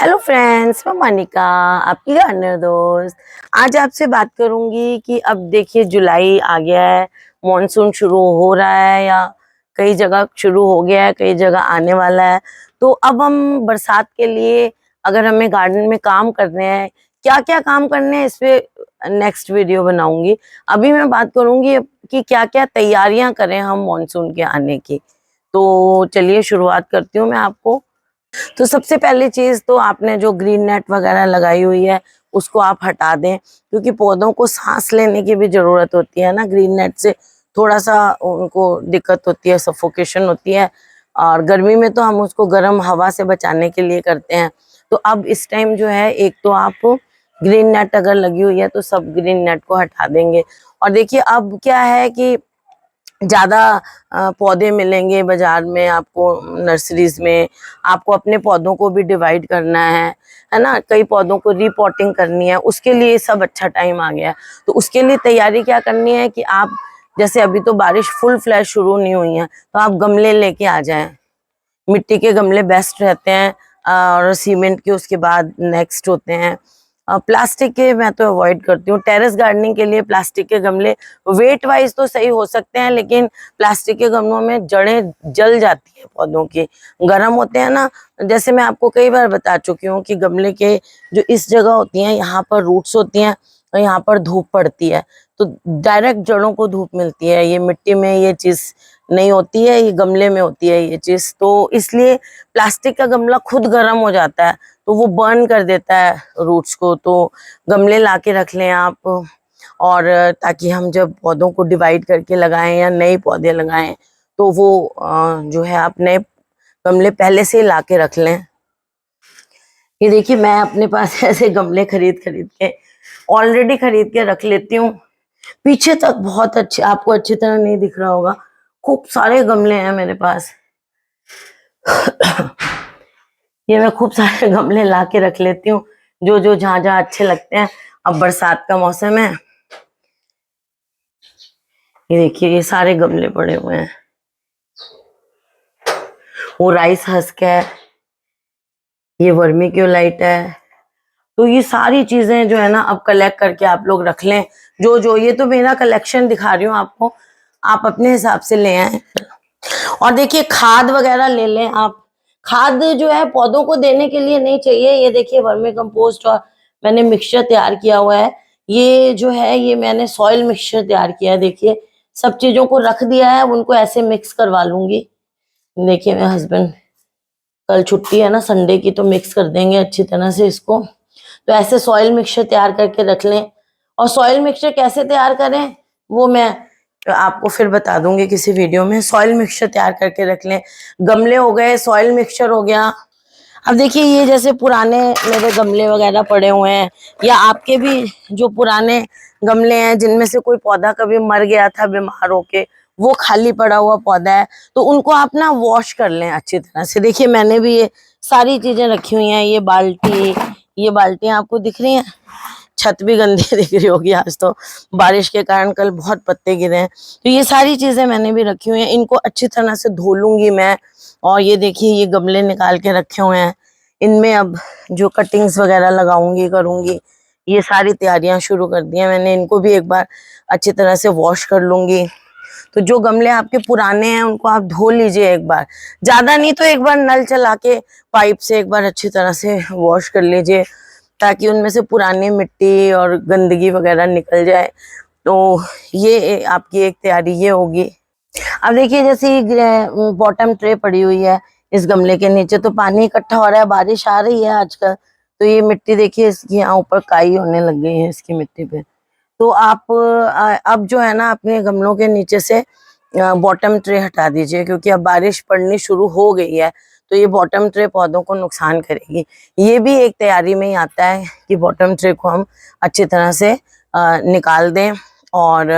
Hello friends, मैं मोनिका, आपकी gardener दोस्त। आज आपसे बात करूंगी कि अब देखिए जुलाई आ गया है, मॉनसून शुरू हो रहा है या कई जगह शुरू हो गया है, कई जगह आने वाला है। तो अब हम बरसात के लिए अगर हमें गार्डन में काम करने हैं, क्या क्या काम करने हैं, इस पे नेक्स्ट वीडियो बनाऊंगी। अभी मैं बात करूंगी कि क्या क्या तैयारियां करें हम मॉनसून के आने की। तो चलिए शुरुआत करती हूँ मैं आपको। तो सबसे पहली चीज तो आपने जो ग्रीन नेट वगैरह लगाई हुई है उसको आप हटा दें, क्योंकि पौधों को सांस लेने की भी जरूरत होती है ना। ग्रीन नेट से थोड़ा सा उनको दिक्कत होती है, सफोकेशन होती है। और गर्मी में तो हम उसको गर्म हवा से बचाने के लिए करते हैं। तो अब इस टाइम जो है, एक तो आप ग्रीन नेट अगर लगी हुई है तो सब ग्रीन नेट को हटा देंगे। और देखिए अब क्या है कि ज्यादा पौधे मिलेंगे बाजार में आपको, नर्सरीज में। आपको अपने पौधों को भी डिवाइड करना है ना। कई पौधों को रीपॉटिंग करनी है, उसके लिए सब अच्छा टाइम आ गया है। तो उसके लिए तैयारी क्या करनी है कि आप, जैसे अभी तो बारिश फुल फ्लैश शुरू नहीं हुई है, तो आप गमले लेके आ जाएं। मिट्टी के गमले बेस्ट रहते हैं, और सीमेंट के उसके बाद नेक्स्ट होते हैं। प्लास्टिक के मैं तो अवॉइड करती हूँ। टेरेस गार्डनिंग के लिए प्लास्टिक के गमले वेट वाइज तो सही हो सकते हैं, लेकिन प्लास्टिक के गमलों में जड़ें जल जाती है पौधों की, गर्म होते हैं ना। जैसे मैं आपको कई बार बता चुकी हूँ कि गमले के जो इस जगह होती हैं, यहाँ पर रूट्स होती हैं और यहाँ पर धूप पड़ती है, तो डायरेक्ट जड़ों को धूप मिलती है। ये मिट्टी में ये चीज नहीं होती है, ये गमले में होती है ये चीज। तो इसलिए प्लास्टिक का गमला खुद गर्म हो जाता है, तो वो बर्न कर देता है रूट्स को। तो गमले लाके रख लें आप, और ताकि हम जब पौधों को डिवाइड करके लगाएं या नए पौधे लगाएं, तो वो जो है आप नए गमले पहले से ही लाके रख लें। ये देखिए मैं अपने पास ऐसे गमले खरीद खरीद के ऑलरेडी खरीद के रख लेती हूँ। पीछे तक बहुत अच्छे, आपको अच्छी तरह नहीं दिख रहा होगा, खूब सारे गमले हैं मेरे पास। ये मैं खूब सारे गमले ला के रख लेती हूँ, जो जो जहां जहां अच्छे लगते हैं। अब बरसात का मौसम है, ये देखिए ये सारे गमले पड़े हुए हैं। वो राइस हस्क है, ये वर्मीक्यूलाइट है। तो ये सारी चीजें जो है ना, अब कलेक्ट करके आप लोग रख लें। जो जो, ये तो मेरा कलेक्शन दिखा रही हूँ आपको, आप अपने हिसाब से ले आए। और देखिए खाद वगैरह ले लें आप। खाद जो है पौधों को देने के लिए नहीं चाहिए। ये देखिए वर्मी कंपोस्ट और मैंने मिक्सचर तैयार किया हुआ है। ये जो है, ये मैंने सॉइल मिक्सचर तैयार किया है। देखिए सब चीजों को रख दिया है, उनको ऐसे मिक्स करवा लूंगी। देखिए मेरे हस्बैंड, कल छुट्टी है ना संडे की, तो मिक्स कर देंगे अच्छी तरह से इसको। तो ऐसे सॉइल मिक्सचर तैयार करके रख लें। और सॉइल मिक्सचर कैसे तैयार करें वो मैं आपको फिर बता दूंगी किसी वीडियो में। सॉइल मिक्सचर तैयार करके रख लें। गमले हो गए, सॉइल मिक्सचर हो गया। अब देखिए ये जैसे पुराने मेरे गमले वगैरह पड़े हुए हैं, या आपके भी जो पुराने गमले हैं जिनमें से कोई पौधा कभी मर गया था बीमार होके, वो खाली पड़ा हुआ पौधा है, तो उनको आप ना वॉश कर लें अच्छी तरह से। देखिए मैंने भी ये सारी चीजें रखी हुई हैं। ये बाल्टियां आपको दिख रही हैं। छत भी गंदी दिख रही होगी, आज तो बारिश के कारण कल बहुत पत्ते गिरे हैं। तो ये सारी चीजें मैंने भी रखी हुई हैं, इनको अच्छी तरह से धो लूंगी मैं। और ये देखिए ये गमले निकाल के रखे हुए हैं, इनमें अब जो कटिंग्स वगैरह लगाऊंगी करूंगी, ये सारी तैयारियां शुरू कर दी हैं मैंने। इनको भी एक बार अच्छी तरह से वॉश कर लूंगी। तो जो गमले आपके पुराने हैं उनको आप धो लीजिए एक बार, ज्यादा नहीं तो एक बार नल चला के पाइप से एक बार अच्छी तरह से वॉश कर लीजिए, ताकि उनमें से पुरानी मिट्टी और गंदगी वगैरह निकल जाए। तो ये आपकी एक तैयारी ये होगी। अब देखिए जैसे बॉटम ट्रे पड़ी हुई है इस गमले के नीचे, तो पानी इकट्ठा हो रहा है, बारिश आ रही है आजकल। तो ये मिट्टी देखिए इसकी यहाँ ऊपर काई होने लग गई है इसकी मिट्टी पे। तो आप अब जो है ना अपने गमलों के नीचे से बॉटम ट्रे हटा दीजिए, क्योंकि अब बारिश पड़नी शुरू हो गई है, तो ये बॉटम ट्रे पौधों को नुकसान करेगी। ये भी एक तैयारी में ही आता है कि बॉटम ट्रे को हम अच्छी तरह से निकाल दें। और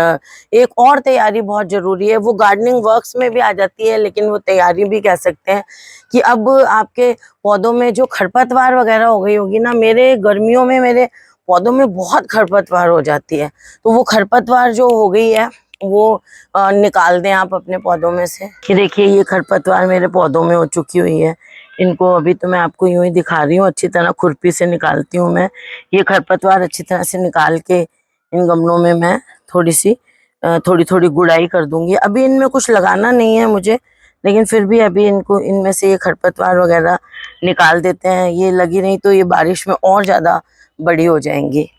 एक और तैयारी बहुत जरूरी है, वो गार्डनिंग वर्क्स में भी आ जाती है, लेकिन वो तैयारी भी कह सकते हैं कि अब आपके पौधों में जो खरपतवार वगैरह हो गई होगी ना, मेरे गर्मियों में मेरे पौधों में बहुत खरपतवार हो जाती है। तो वो खरपतवार जो हो गई है वो निकाल दें आप अपने पौधों में से। कि देखिए ये खरपतवार मेरे पौधों में हो चुकी हुई है, इनको अभी तो मैं आपको यूं ही दिखा रही हूँ, अच्छी तरह खुरपी से निकालती हूँ मैं। ये खरपतवार अच्छी तरह से निकाल के इन गमलों में मैं थोड़ी थोड़ी गुड़ाई कर दूंगी। अभी इनमें कुछ लगाना नहीं है मुझे, लेकिन फिर भी अभी इनको इनमें से ये खरपतवार वगैरह निकाल देते हैं। ये लगी नहीं तो ये बारिश में और ज्यादा बड़ी हो जाएंगी।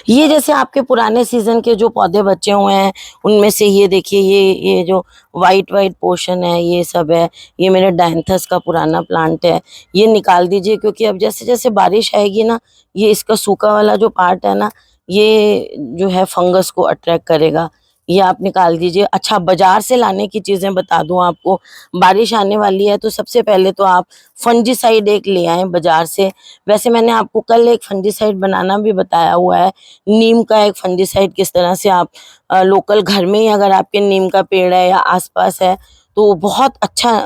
ये जैसे आपके पुराने सीजन के जो पौधे बचे हुए हैं, उनमें से ये देखिए, ये जो वाइट वाइट पोर्शन है ये सब है, ये मेरे डायंथस का पुराना प्लांट है। ये निकाल दीजिए, क्योंकि अब जैसे जैसे बारिश आएगी ना, ये इसका सूखा वाला जो पार्ट है ना, ये जो है फंगस को अट्रैक्ट करेगा। ये आप निकाल दीजिए। अच्छा, बाजार से लाने की चीजें बता दूं आपको। बारिश आने वाली है तो सबसे पहले तो आप फंजीसाइड एक ले आए बाजार से। वैसे मैंने आपको कल एक फंजीसाइड बनाना भी बताया हुआ है, नीम का एक फंजीसाइड किस तरह से आप लोकल घर में ही, अगर आपके नीम का पेड़ है या आसपास है, तो बहुत अच्छा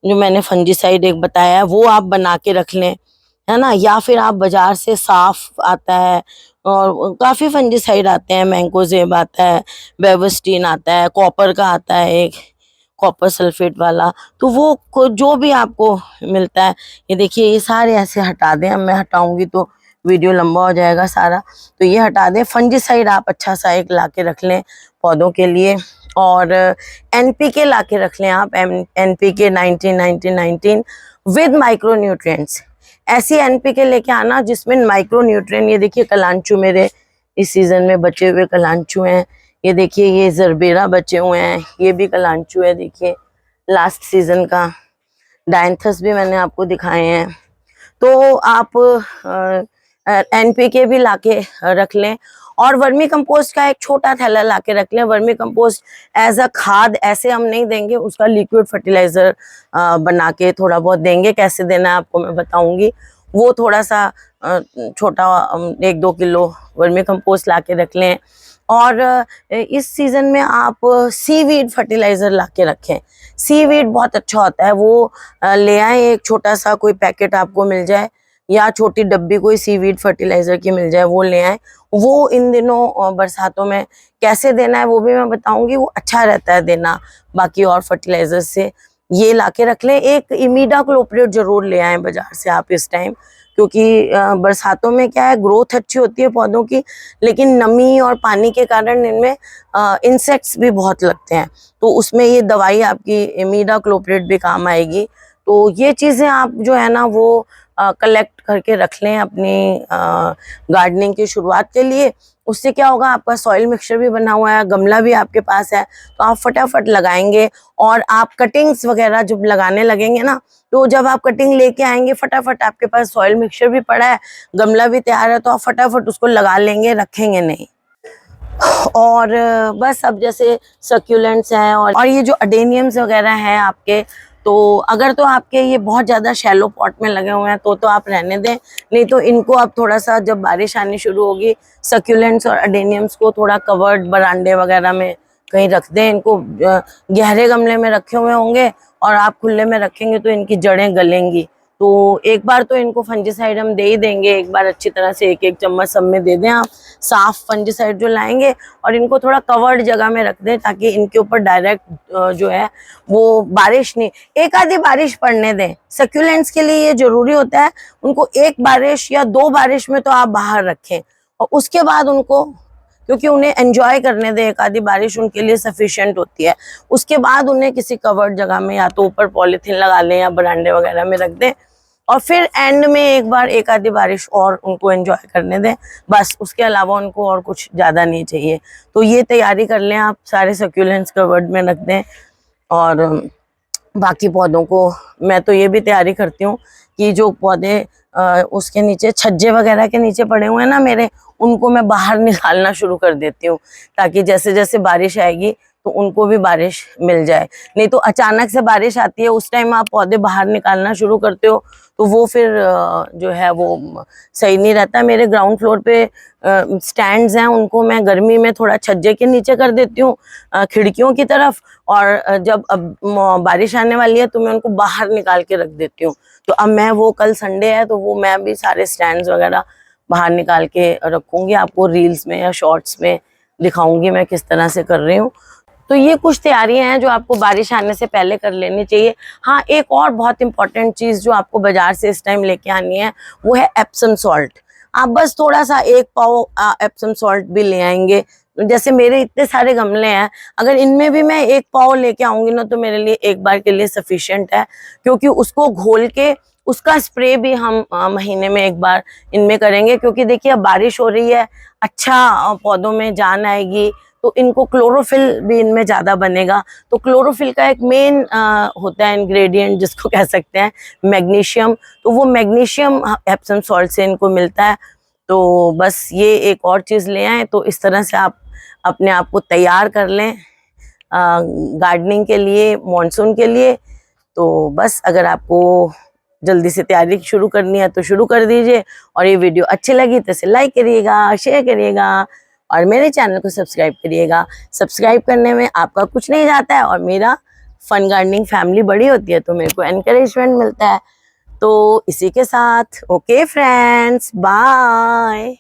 जो मैंने फंजीसाइड एक बताया है वो आप बना के रख लें, है ना। या फिर आप बाजार से साफ आता है, और काफी फंजीसाइड आते हैं, मैंकोजेब आता है, बेवस्टीन आता है, कॉपर का आता है एक, कॉपर सल्फेट वाला। तो वो जो भी आपको मिलता है, ये देखिए ये सारे ऐसे हटा दें। अब मैं हटाऊंगी तो वीडियो लंबा हो जाएगा सारा, तो ये हटा दें। फंजीसाइड आप अच्छा सा एक ला के रख लें पौधों के लिए। और एनपीके ला के रख लें आप, एनपीके 19 विद माइक्रो न्यूट्रिएंट्स। ऐसी एनपीके लेके आना जिसमें माइक्रो न्यूट्रिएंट, ये देखिए कलांचू मेरे इस सीजन में बचे हुए कलांचू हैं। ये देखिए ये जरबेरा बचे हुए हैं, ये भी कलांचू है देखिए लास्ट सीजन का। डायंथस भी मैंने आपको दिखाए हैं। तो आप एनपीके भी लाके रख लें। और वर्मी कंपोस्ट का एक छोटा थैला लाके रख लें। वर्मी कंपोस्ट एज अ खाद ऐसे हम नहीं देंगे, उसका लिक्विड फर्टिलाइजर बना के थोड़ा बहुत देंगे। कैसे देना है आपको मैं बताऊंगी। वो थोड़ा सा छोटा 1-2 किलो वर्मी कंपोस्ट लाके रख लें। और इस सीजन में आप सीवीड फर्टिलाइजर लाके रखें। सीवीड बहुत अच्छा होता है, वो ले आए, एक छोटा सा कोई पैकेट आपको मिल जाए या छोटी डब्बी कोई सीवीड फर्टिलाइजर की मिल जाए, वो ले आए। वो इन दिनों बरसातों में कैसे देना है वो भी मैं बताऊंगी, वो अच्छा रहता है देना बाकी और फर्टिलाइजर से। ये लाके रख लें। एक इमीडा क्लोप्रिड जरूर ले आए बाजार से आप इस टाइम, क्योंकि बरसातों में क्या है, ग्रोथ अच्छी होती है पौधों की, लेकिन नमी और पानी के कारण इनमें इंसेक्ट्स भी बहुत लगते हैं। तो उसमें ये दवाई आपकी इमीडा क्लोप्रिड भी काम आएगी। तो ये चीज़ें आप जो है ना वो कलेक्ट करके रख लें अपनी गार्डनिंग की शुरुआत के लिए। उससे क्या होगा, आपका सॉइल मिक्सचर भी बना हुआ है, गमला भी आपके पास है, तो आप फटाफट लगाएंगे। और आप कटिंग्स वगैरह जब लगाने लगेंगे ना, तो जब आप कटिंग लेके आएंगे फटाफट आपके पास सॉइल मिक्सचर भी पड़ा है, गमला भी तैयार है, तो आप फटाफट उसको लगा लेंगे, रखेंगे नहीं। और बस अब जैसे सक्यूलेंट्स हैं और ये जो अडेनियम्स वगैरह हैं आपके, तो अगर तो आपके ये बहुत ज़्यादा शैलो पॉट में लगे हुए हैं तो आप रहने दें। नहीं तो इनको अब थोड़ा सा जब बारिश आनी शुरू होगी, सक्यूलेंट्स और अडेनियम्स को थोड़ा कवर्ड बरांडे वगैरह में कहीं रख दें। इनको गहरे गमले में रखे हुए होंगे और आप खुले में रखेंगे तो इनकी जड़ें गलेंगी। तो एक बार तो इनको फंजीसाइड हम दे ही देंगे, एक बार अच्छी तरह से 1-1 चम्मच सब में दे दें आप, साफ फंजीसाइड जो लाएंगे। और इनको थोड़ा कवर्ड जगह में रख दें ताकि इनके ऊपर डायरेक्ट जो है वो बारिश नहीं, एक आधी बारिश पड़ने दें। सक्यूलेंट्स के लिए ये जरूरी होता है, उनको 1 बारिश या 2 बारिश में तो आप बाहर रखें, और उसके बाद उनको, क्योंकि उन्हें एंजॉय करने दें, एक आधी बारिश उनके लिए सफिशिएंट होती है। उसके बाद उन्हें किसी कवर्ड जगह में या तो ऊपर पॉलीथीन लगा लें या बरांडे वगैरह में रख दें, और फिर एंड में एक बार एक आधी बारिश और उनको एंजॉय करने दें। बस उसके अलावा उनको और कुछ ज़्यादा नहीं चाहिए। तो ये तैयारी कर लें आप, सारे सक्यूलेंट्स कवर्ड में रख दें। और बाकी पौधों को मैं तो ये भी तैयारी करती हूँ कि जो पौधे उसके नीचे छज्जे वगैरह के नीचे पड़े हुए हैं ना मेरे, उनको मैं बाहर निकालना शुरू कर देती हूँ, ताकि जैसे जैसे बारिश आएगी तो उनको भी बारिश मिल जाए। नहीं तो अचानक से बारिश आती है, उस टाइम आप पौधे बाहर निकालना शुरू करते हो तो वो फिर जो है वो सही नहीं रहता। मेरे ग्राउंड फ्लोर पे स्टैंड्स हैं, उनको मैं गर्मी में थोड़ा छज्जे के नीचे कर देती हूँ खिड़कियों की तरफ, और जब अब बारिश आने वाली है तो मैं उनको बाहर निकाल के रख देती हूँ। तो अब मैं वो, कल संडे है तो वो मैं भी सारे स्टैंड्स वगैरह बाहर निकाल के रखूँगी, आपको रील्स में या शॉर्ट्स में दिखाऊंगी मैं किस तरह से कर रही हूँ। तो ये कुछ तैयारियां हैं जो आपको बारिश आने से पहले कर लेनी चाहिए। हाँ, एक और बहुत इंपॉर्टेंट चीज़ जो आपको बाजार से इस टाइम लेके आनी है वो है एप्सम सॉल्ट। आप बस थोड़ा सा 1 पाव एप्सम सॉल्ट भी ले आएंगे। जैसे मेरे इतने सारे गमले हैं, अगर इनमें भी मैं 1 पाव लेके आऊंगी ना तो मेरे लिए एक बार के लिए सफिशिएंट है, क्योंकि उसको घोल के उसका स्प्रे भी हम महीने में एक बार इनमें करेंगे। क्योंकि देखिए अब बारिश हो रही है, अच्छा पौधों में जान आएगी तो इनको क्लोरोफिल भी इनमें ज़्यादा बनेगा। तो क्लोरोफिल का एक मेन होता है इंग्रेडिएंट जिसको कह सकते हैं मैग्नीशियम, तो वो मैग्नीशियम एप्सम सॉल्ट से इनको मिलता है। तो बस ये एक और चीज़ ले आएँ, तो इस तरह से आप अपने आप को तैयार कर लें गार्डनिंग के लिए, मॉनसून के लिए। तो बस अगर आपको जल्दी से तैयारी शुरू करनी है तो शुरू कर दीजिए, और ये वीडियो अच्छी लगी तो इसे लाइक करिएगा, शेयर करिएगा और मेरे चैनल को सब्सक्राइब करिएगा। सब्सक्राइब करने में आपका कुछ नहीं जाता है और मेरा फन गार्डनिंग फैमिली बड़ी होती है तो मेरे को एनकरेजमेंट मिलता है। तो इसी के साथ ओके फ्रेंड्स, बाय।